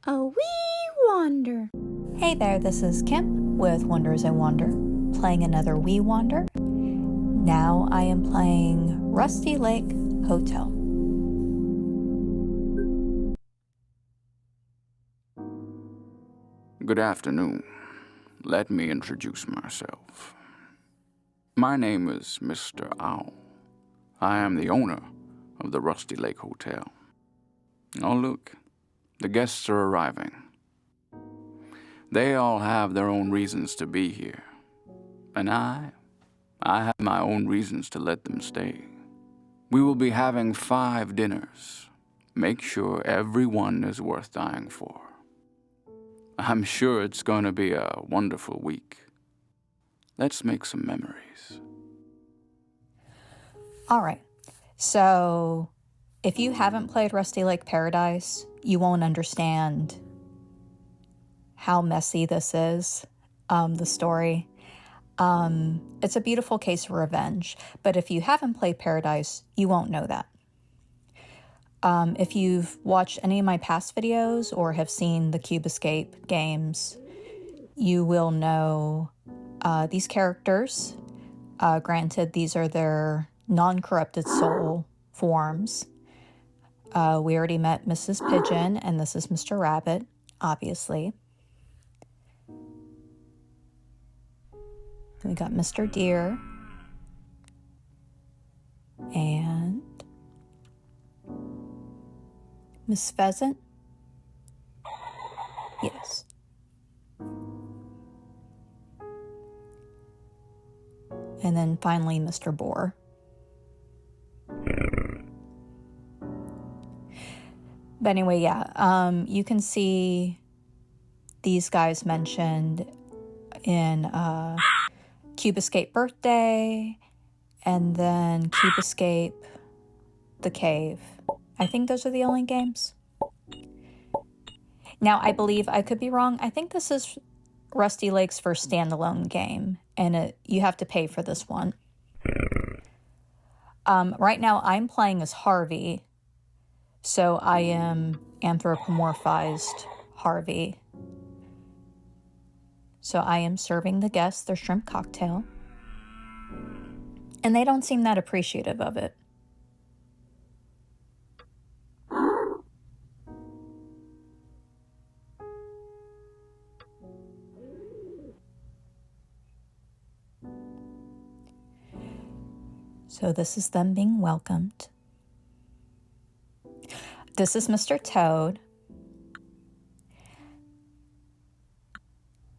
A wee wander. Hey there, this is Kim with Wonders I Wander, playing another Wee Wander. Now I am playing Rusty Lake Hotel. Good afternoon. Let me introduce myself. My name is Mr. Owl. I am the owner of the Rusty Lake Hotel. Oh, look, the guests are arriving. They all have their own reasons to be here. And I have my own reasons to let them stay. We will be having 5 dinners. Make sure everyone is worth dying for. I'm sure it's going to be a wonderful week. Let's make some memories. All right, so if you haven't played Rusty Lake Paradise, you won't understand how messy this is, the story. It's a beautiful case of revenge, but if you haven't played Paradise, you won't know that. If you've watched any of my past videos or have seen the Cube Escape games, you will know these characters. Granted, these are their non-corrupted soul forms. We already met Mrs. Pigeon, and this is Mr. Rabbit, obviously. We got Mr. Deer. And Miss Pheasant? Yes. And then finally, Mr. Boar. But anyway, yeah, you can see these guys mentioned in Cube Escape Birthday, and then Cube Escape The Cave. I think those are the only games. Now, I believe, I could be wrong, I think this is Rusty Lake's first standalone game, and you have to pay for this one. Right now, I'm playing as Harvey, so I am anthropomorphized Harvey. So I am serving the guests their shrimp cocktail, and they don't seem that appreciative of it. So this is them being welcomed. This is Mr. Toad.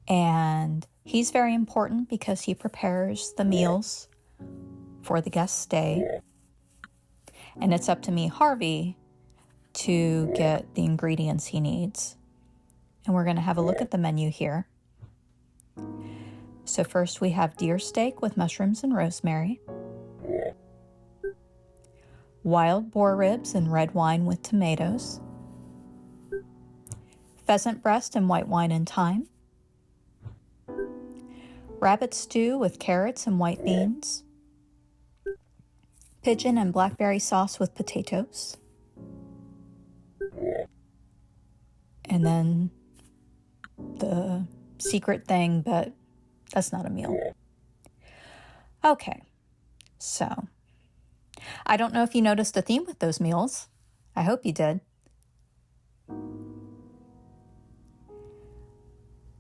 And he's very important because he prepares the meals for the guest stay. And it's up to me, Harvey, to get the ingredients he needs. And we're going to have a look at the menu here. So first we have deer steak with mushrooms and rosemary. Wild boar ribs and red wine with tomatoes. Pheasant breast and white wine and thyme. Rabbit stew with carrots and white beans. Pigeon and blackberry sauce with potatoes. And then the secret thing, but that's not a meal. Okay, so I don't know if you noticed a theme with those meals. I hope you did.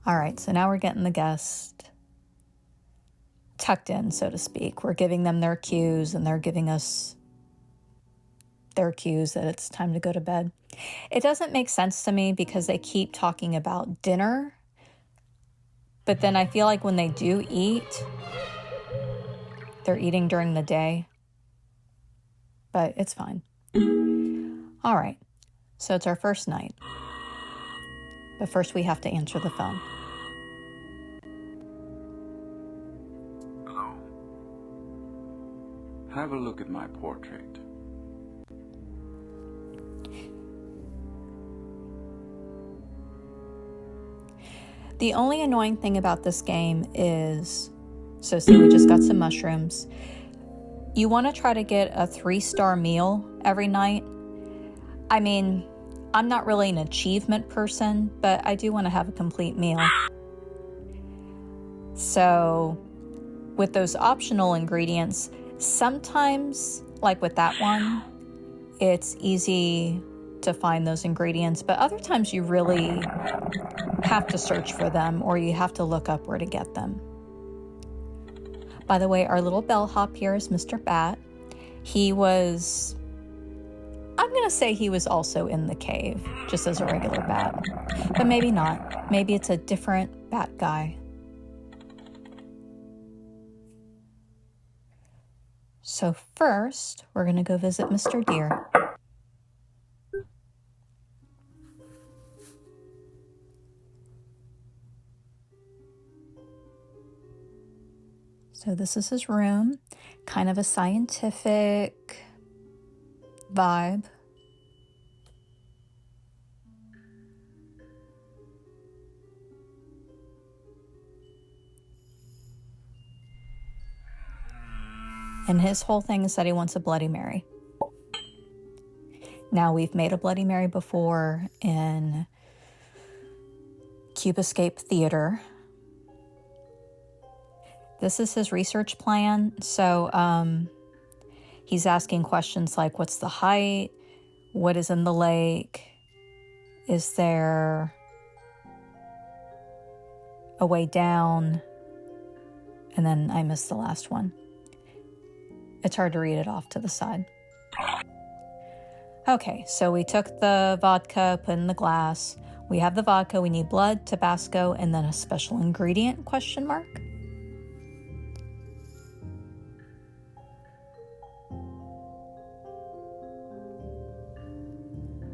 All right, so now we're getting the guest tucked in, so to speak. We're giving them their cues, and they're giving us their cues that it's time to go to bed. It doesn't make sense to me because they keep talking about dinner, but then I feel like when they do eat, they're eating during the day. But it's fine. All right, so it's our first night. But first we have to answer the phone. Hello. Have a look at my portrait. The only annoying thing about this game is, so see, we just got some mushrooms. You want to try to get a 3-star meal every night. I mean, I'm not really an achievement person, but I do want to have a complete meal. So with those optional ingredients, sometimes, like with that one, it's easy to find those ingredients, but other times you really have to search for them or you have to look up where to get them. By the way, our little bellhop here is Mr. Bat. He was, I'm going to say he was also in the cave, just as a regular bat, but maybe not. Maybe it's a different bat guy. So first, we're going to go visit Mr. Deer. So this is his room, kind of a scientific vibe. And his whole thing is that he wants a Bloody Mary. Now, we've made a Bloody Mary before in Cube Escape Theater. This is his research plan. So he's asking questions like, what's the height? What is in the lake? Is there a way down? And then I missed the last one. It's hard to read it off to the side. Okay, so we took the vodka, put in the glass. We have the vodka, we need blood, Tabasco, and then a special ingredient, question mark.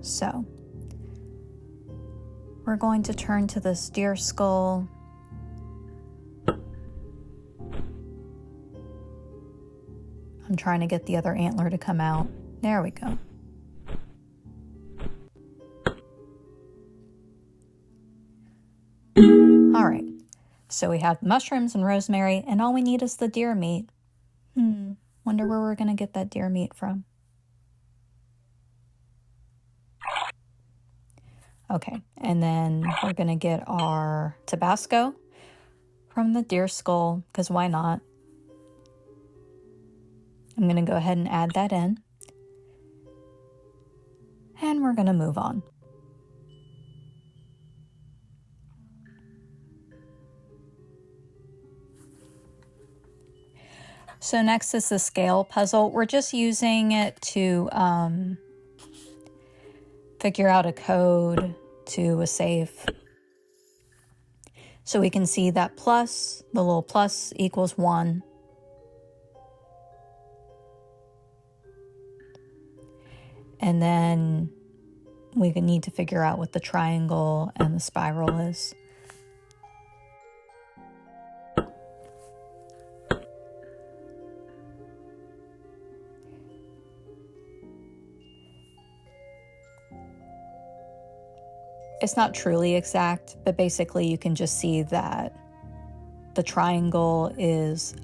So, we're going to turn to this deer skull. I'm trying to get the other antler to come out. There we go. All right, so we have mushrooms and rosemary, and all we need is the deer meat. Wonder where we're going to get that deer meat from. Okay, and then we're going to get our Tabasco from the deer skull, because why not? I'm going to go ahead and add that in. And we're going to move on. So next is the scale puzzle. We're just using it to figure out a code to a safe. So we can see that plus, the little plus equals 1. And then we need to figure out what the triangle and the spiral is. It's not truly exact, but basically you can just see that the triangle is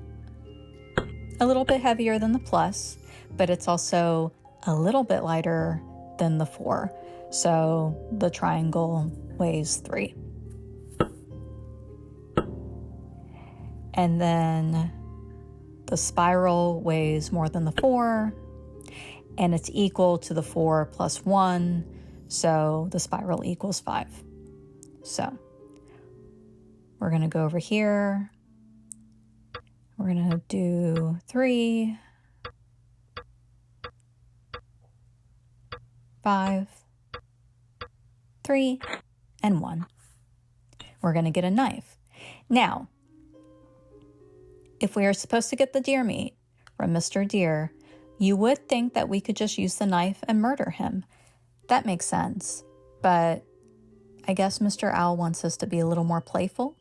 a little bit heavier than the plus, but it's also a little bit lighter than the 4. So the triangle weighs 3. And then the spiral weighs more than the 4, and it's equal to the 4 plus 1, so the spiral equals 5. So we're going to go over here. We're going to do 3, 5, 3, and 1. We're going to get a knife. Now, if we are supposed to get the deer meat from Mr. Deer, you would think that we could just use the knife and murder him. That makes sense, but I guess Mr. Owl wants us to be a little more playful.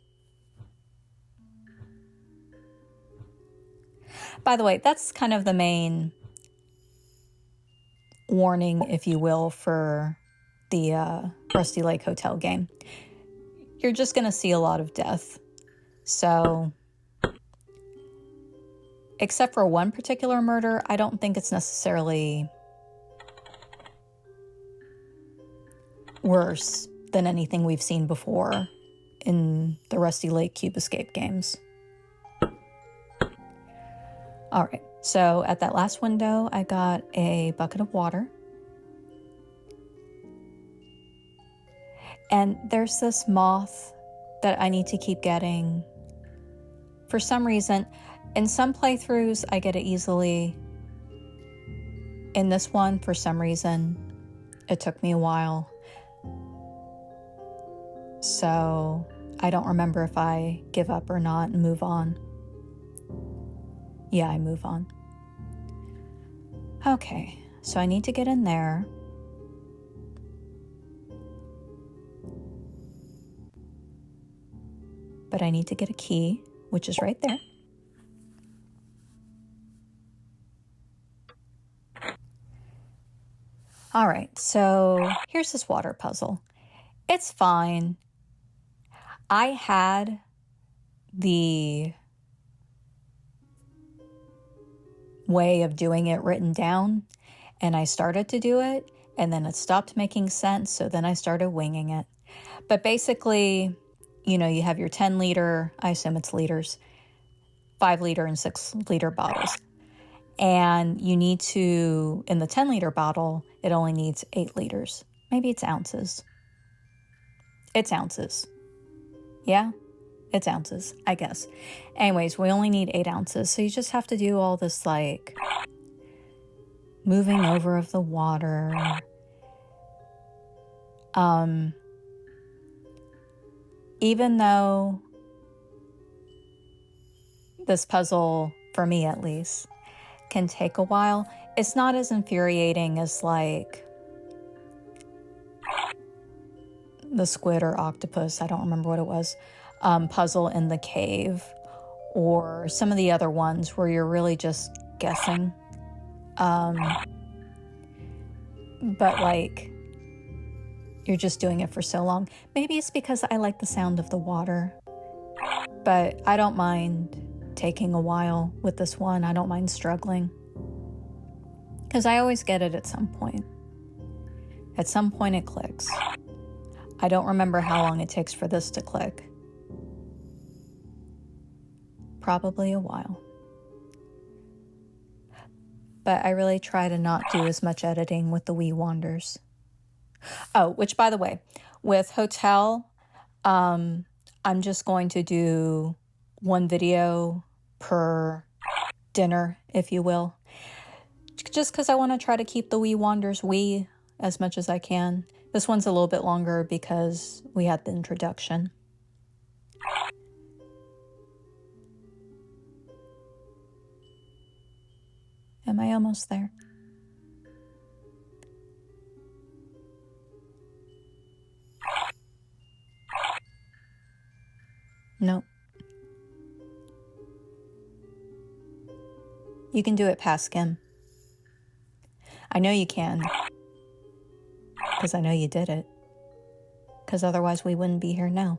By the way, that's kind of the main warning, if you will, for the Rusty Lake Hotel game. You're just going to see a lot of death. So, except for one particular murder, I don't think it's necessarily worse than anything we've seen before in the Rusty Lake Cube Escape games. All right, so at that last window, I got a bucket of water. And there's this moth that I need to keep getting. For some reason, in some playthroughs, I get it easily. In this one, for some reason, it took me a while. So I don't remember if I give up or not and move on. Yeah, I move on. Okay, so I need to get in there. But I need to get a key, which is right there. All right, so here's this water puzzle. It's fine. I had the way of doing it written down, and I started to do it, and then it stopped making sense, so then I started winging it. But basically, you know, you have your 10-liter, I assume it's liters, 5-liter and 6-liter bottles. And you need to, in the 10-liter bottle, it only needs 8 liters. Maybe it's ounces. It's ounces. Yeah, it's ounces, I guess. Anyways, we only need 8 ounces. So you just have to do all this, like, moving over of the water. Even though this puzzle, for me at least, can take a while, it's not as infuriating as, like, the squid or octopus, I don't remember what it was, puzzle in the cave, or some of the other ones where you're really just guessing. But, like, you're just doing it for so long. Maybe it's because I like the sound of the water, but I don't mind taking a while with this one. I don't mind struggling, because I always get it at some point. At some point it clicks. I don't remember how long it takes for this to click. Probably a while. But I really try to not do as much editing with the Wii Wanders. Oh, which, by the way, with Hotel, I'm just going to do one video per dinner, if you will. Just because I want to try to keep the Wii Wanders Wii as much as I can. This one's a little bit longer because we had the introduction. Am I almost there? Nope. You can do it past Skim. I know you can. Because I know you did it. Because otherwise we wouldn't be here now.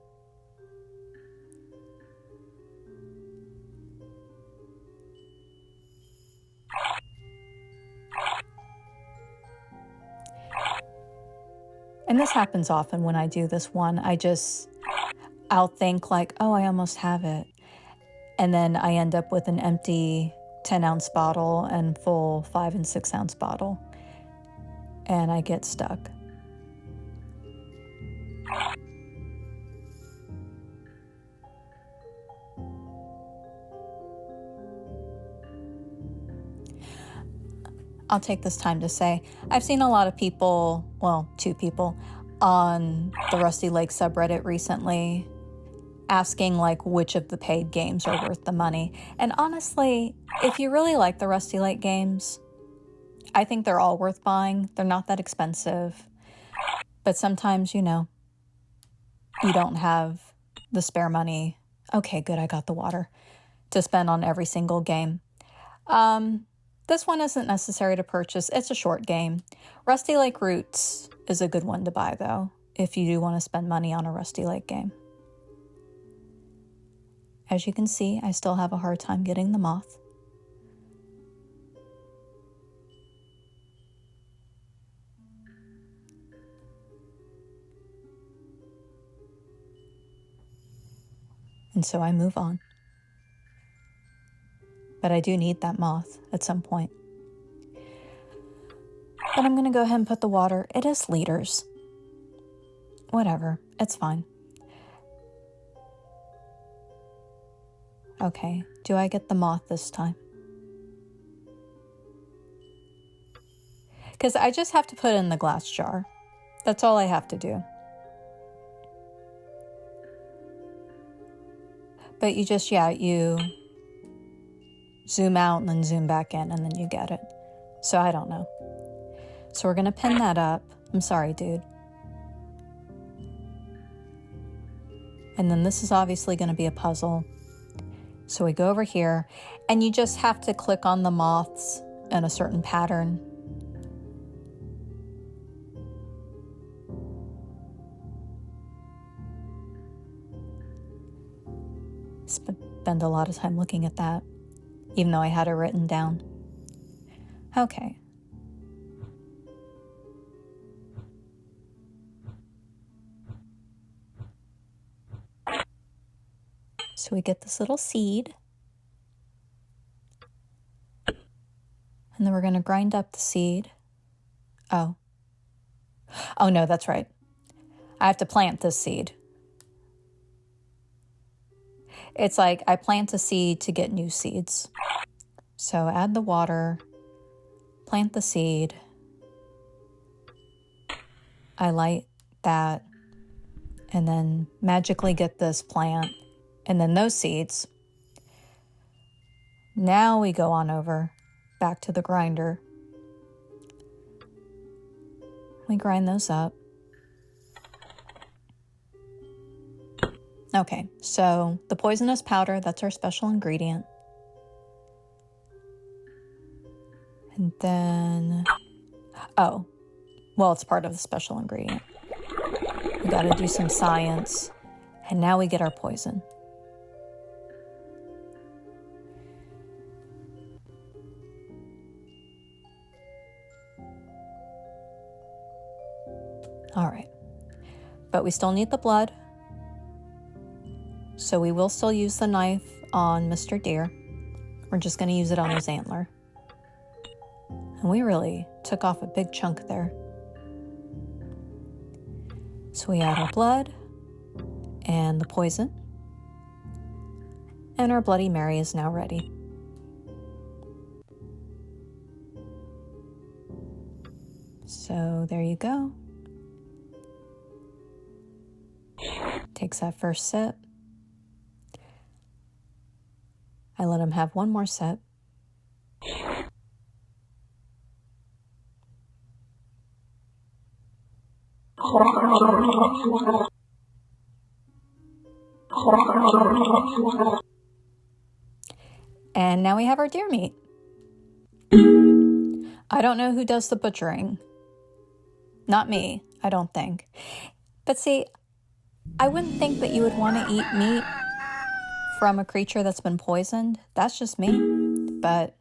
And this happens often when I do this one. I'll think like, oh, I almost have it. And then I end up with an empty 10-ounce bottle and full 5- and 6-ounce bottle. And I get stuck. I'll take this time to say, I've seen a lot of people, well, 2 people, on the Rusty Lake subreddit recently asking, like, which of the paid games are worth the money. And honestly, if you really like the Rusty Lake games, I think they're all worth buying. They're not that expensive. But sometimes, you know, you don't have the spare money. Okay, good, I got the water. To spend on every single game. This one isn't necessary to purchase. It's a short game. Rusty Lake Roots is a good one to buy, though, if you do want to spend money on a Rusty Lake game. As you can see, I still have a hard time getting the moth. And so I move on. But I do need that moth at some point. But I'm going to go ahead and put the water. It is liters. Whatever. It's fine. Okay. Do I get the moth this time? Because I just have to put it in the glass jar. That's all I have to do. But you just, you zoom out and then zoom back in and then you get it. So I don't know. So we're going to pin that up. I'm sorry, dude. And then this is obviously going to be a puzzle. So we go over here and you just have to click on the moths in a certain pattern. Spend a lot of time looking at that, even though I had it written down. Okay. So we get this little seed. And then we're going to grind up the seed. Oh. Oh no, that's right. I have to plant this seed. It's like I plant a seed to get new seeds. So add the water, plant the seed. I light that and then magically get this plant and then those seeds. Now we go on over back to the grinder. We grind those up. Okay, so the poisonous powder, that's our special ingredient. And then, oh, well, it's part of the special ingredient. We got to do some science. And now we get our poison. All right, but we still need the blood. So we will still use the knife on Mr. Deer. We're just going to use it on his antler. And we really took off a big chunk there. So we add our blood and the poison. And our Bloody Mary is now ready. So there you go. Takes that first sip. I let him have one more sip. And now we have our deer meat. I don't know who does the butchering. Not me, I don't think. But see, I wouldn't think that you would want to eat meat from a creature that's been poisoned. That's just me. But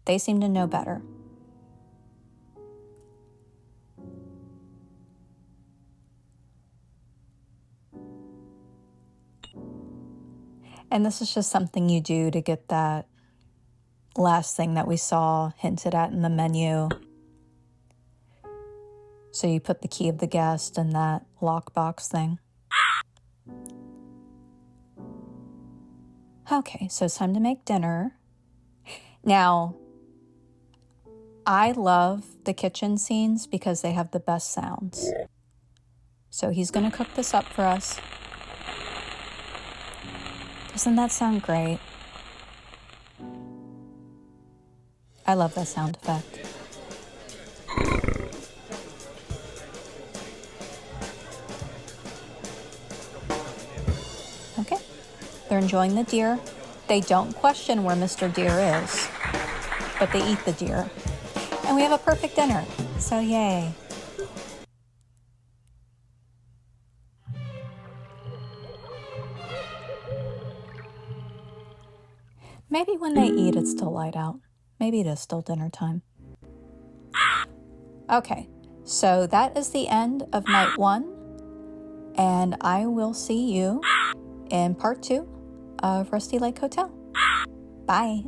they seem to know better. And this is just something you do to get that last thing that we saw hinted at in the menu. So you put the key of the guest in that lockbox thing. Okay, so it's time to make dinner. Now, I love the kitchen scenes because they have the best sounds. So he's going to cook this up for us. Doesn't that sound great? I love that sound effect. Okay, they're enjoying the deer. They don't question where Mr. Deer is, but they eat the deer. And we have a perfect dinner, so yay. Maybe when they eat, it's still light out. Maybe it is still dinner time. Okay, so that is the end of night 1. And I will see you in part 2 of Rusty Lake Hotel. Bye.